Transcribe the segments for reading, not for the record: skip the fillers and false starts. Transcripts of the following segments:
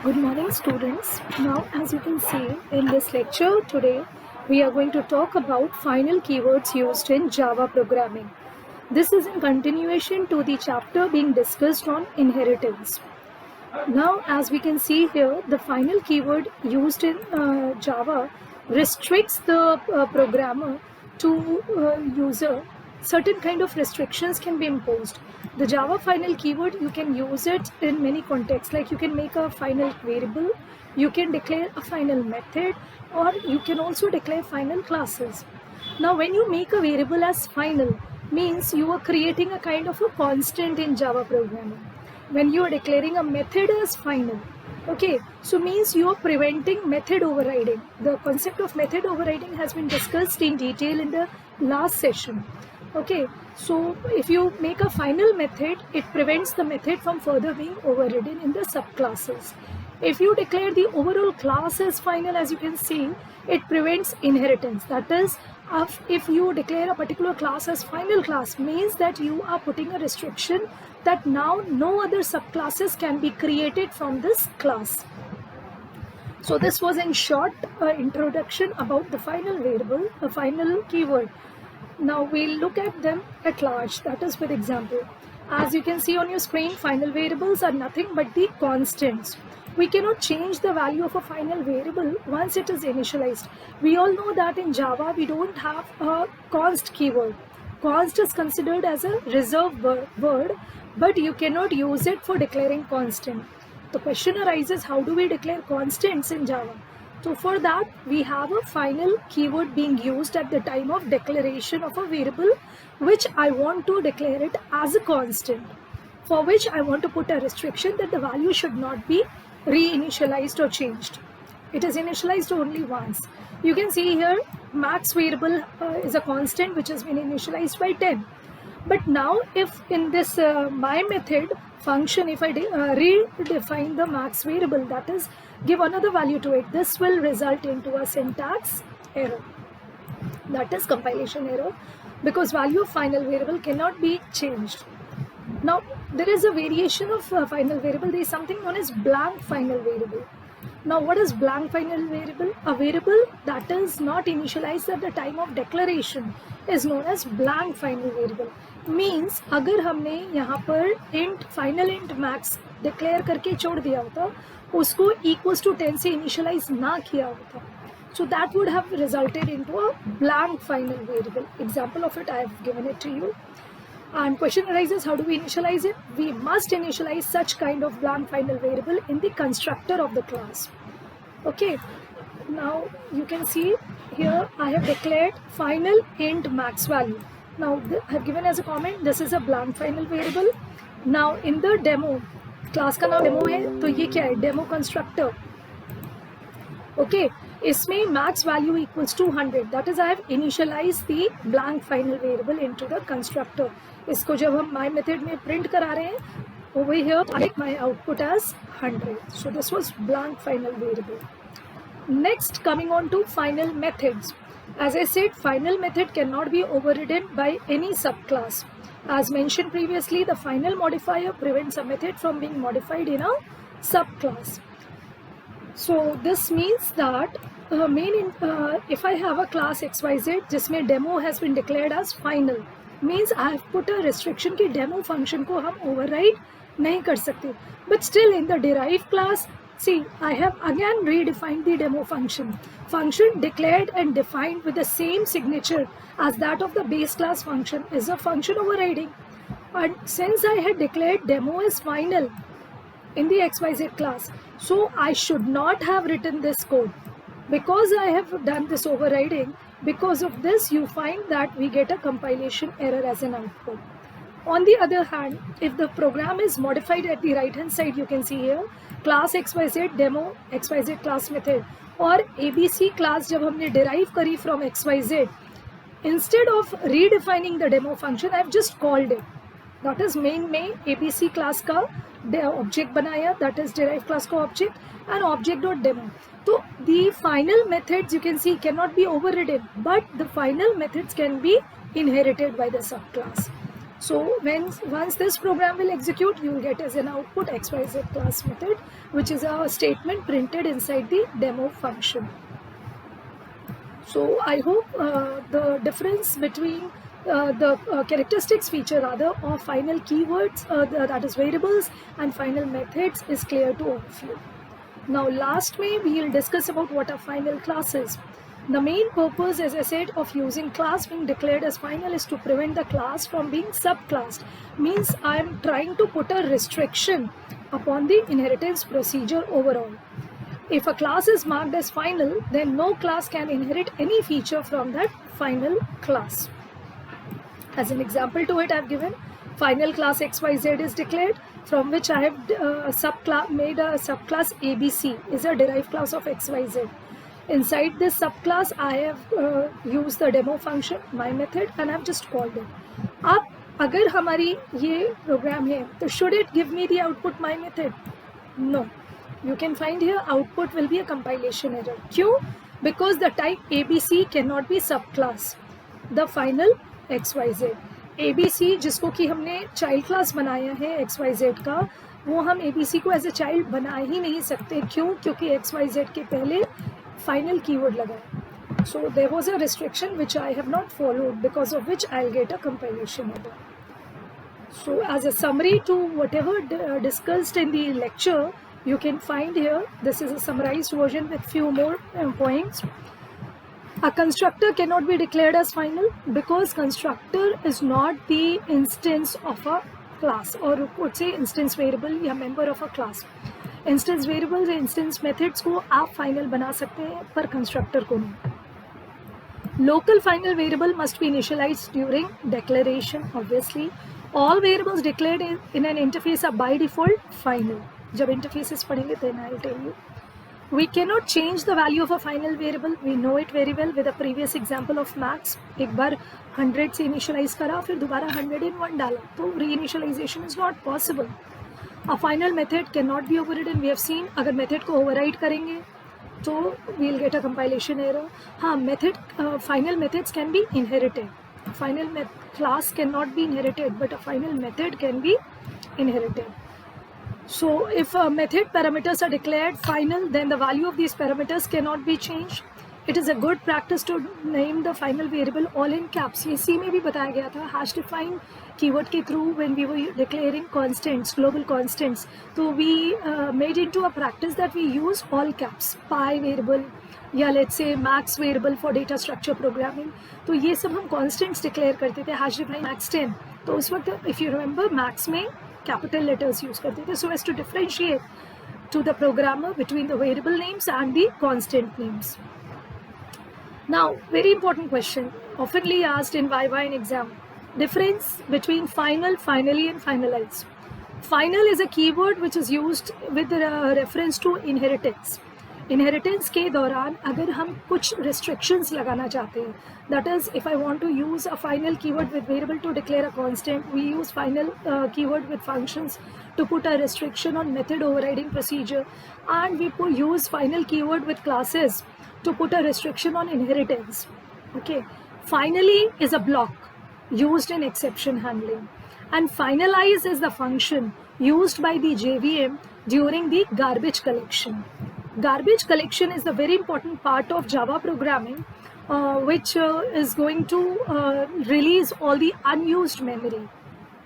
Good morning, students. Now, as you can see in this lecture today, we are going to talk about final keywords used in Java programming. This is in continuation to the chapter being discussed on inheritance. Now, as we can see here, the final keyword used in Java restricts the programmer to user. Certain kind of restrictions can be imposed. The Java final keyword, you can use it in many contexts, like you can make a final variable, you can declare a final method, or you can also declare final classes. Now, when you make a variable as final, means you are creating a kind of a constant in Java programming. When you are declaring a method as final, okay, so means you are preventing method overriding. The concept of method overriding has been discussed in detail in the last session. Okay, so if you make a final method, it prevents the method from further being overridden in the subclasses. If you declare the overall class as final, as you can see, it prevents inheritance. That is, if you declare a particular class as final class, means that you are putting a restriction that now no other subclasses can be created from this class. So this was in short introduction about the final variable, the final keyword. Now we'll look at them at large, that is with example. As you can see on your screen, final variables are nothing but the constants. We cannot change the value of a final variable once it is initialized. We all know that in Java we don't have a const keyword. Const is considered as a reserved word, but you cannot use it for declaring constant. The question arises, how do we declare constants in Java? So for that, we have a final keyword being used at the time of declaration of a variable, which I want to declare it as a constant, for which I want to put a restriction that the value should not be reinitialized or changed. It is initialized only once. You can see here, max variable is a constant which has been initialized by 10. But now if in this my method function, if I redefine the max variable, that is give another value to it, this will result into a syntax error, that is compilation error, because value of final variable cannot be changed. Now there is a variation of final variable. There is something known as blank final variable. Now what is blank final variable? A variable that is not initialized at the time of declaration is known as blank final variable. Means अगर हमने यहाँ पर int final int max declare करके छोड़ दिया होता, उसको equals to 10 से initialize ना किया होता, so that would have resulted into a blank final variable. Example of it I have given it to you. And question arises, how do we initialize it? We must initialize such kind of blank final variable in the constructor of the class. Okay, now you can see here I have declared final int max value. Now I have given as a comment, this is a blank final variable. Now in the demo, class का नाम demo है, तो ये क्या है? Demo constructor. Okay, इसमें max value equals to 100. That is, I have initialized the blank final variable into the constructor. इसको जब हम my method में print करा रहे हैं, over here I get my output as 100. So this was blank final variable. Next, coming on to final methods. As I said, final method cannot be overridden by any subclass. As mentioned previously, the final modifier prevents a method from being modified in a subclass. So this means that if I have a class XYZ जिसमें demo has been declared as final, means I have put a restriction कि demo function को हम override नहीं कर सकते. But still in the derived class, see, I have again redefined the demo function. Function declared and defined with the same signature as that of the base class function is a function overriding. And since I had declared demo as final in the XYZ class, so I should not have written this code. Because I have done this overriding, because of this you find that we get a compilation error as an output. On the other hand, if the program is modified at the right hand side, you can see here class XYZ demo XYZ class method और ABC class जब हमने derive करी from XYZ, instead of redefining the demo function, I have just called it. That is main में ABC class का object बनाया, that is derived class का object and object.demo. So the final methods you can see cannot be overridden, but the final methods can be inherited by the subclass. So once this program will execute, you will get as an output XYZ class method, which is a statement printed inside the demo function. So I hope the difference between the characteristics feature rather of final keywords, that is variables, and final methods is clear to all of you. Now last we will discuss about what are final classes. The main purpose, as I said, of using class being declared as final is to prevent the class from being subclassed. Means I am trying to put a restriction upon the inheritance procedure overall. If a class is marked as final, then no class can inherit any feature from that final class. As an example to it, I have given final class XYZ is declared, from which I have made a subclass ABC is a derived class of XYZ. Inside this subclass, I have used the demo function, my method, and I have just called it. अब अगर हमारी ये program है, तो should it give me the output my method? No. You can find here output will be a compilation error. क्यों? Because the type ABC cannot be subclass. The final XYZ. ABC जिसको कि हमने child class बनाया है XYZ का, वो हम ABC को as a child बना ही नहीं सकते. क्यों? क्योंकि XYZ के पहले final keyword लगा है. So there was a restriction which I have not followed, because of which I'll get a compilation error. So as a summary to whatever discussed in the lecture, you can find here, this is a summarized version with few more points. A constructor cannot be declared as final because constructor is not the instance of a class, or you could say instance variable या member of a class. Instance variables या instance methods को आप final बना सकते हैं, पर constructor को नहीं. Local final variable must be initialized during declaration. Obviously, all variables declared in an interface are by default final. जब interfaces पढ़ेंगे then I'll tell you. We cannot change the value of a final variable. We know it very well with a previous example of max. एक बार 100 से initialize करा, फिर दोबारा 101 डाला, तो reinitialization is not possible. A final method cannot be overridden. We have seen अगर method को override करेंगे तो we'll get a compilation error. हाँ, final methods can be inherited. Final class cannot be inherited, but a final method can be inherited. So if method parameters are declared final, then the value of these parameters cannot be changed. It is a good practice to name the final variable all in caps. ये C में भी बताया गया था, hash define keyword के through when we were declaring constants, global constants. So we made into a practice that we use all caps, pi variable या let's say max variable for data structure programming. तो ये सब हम constants declare करते थे, hash define max 10. तो उस वक्त if you remember max में capital letters use करते थे, so as to differentiate to the programmer between the variable names and the constant names. Now, very important question, oftenly asked in YY in exam. Difference between final, finally and finalize. Final is a keyword which is used with reference to inheritance. Inheritance के दौरान अगर हम कुछ restrictions लगाना चाहते हैं, that is, if I want to use a final keyword with variable to declare a constant, we use final keyword with functions to put a restriction on method overriding procedure, and we use final keyword with classes to put a restriction on inheritance. Okay, finally is a block used in exception handling, and finalize is the function used by the JVM during the garbage collection. Garbage collection is the very important part of Java programming, which is going to release all the unused memory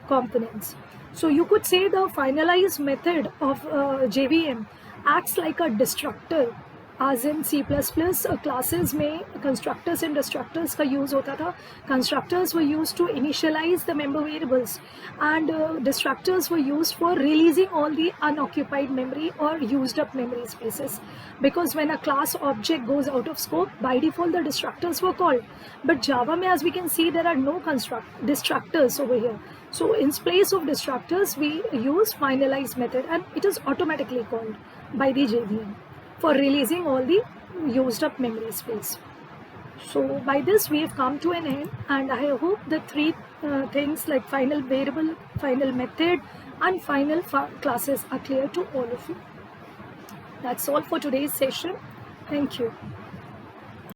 components. So you could say the finalize method of JVM acts like a destructor, as in C++ classes में constructors and destructors का use होता था. Constructors were used to initialize the member variables, and destructors were used for releasing all the unoccupied memory or used up memory spaces. Because when a class object goes out of scope, by default the destructors were called. But Java में, as we can see, there are no destructors over here. So in place of destructors, we use finalize method, and it is automatically called by the JVM for releasing all the used up memory space. So by this we have come to an end, and I hope the three things like final variable, final method and final classes are clear to all of you. That's all for today's session. Thank you.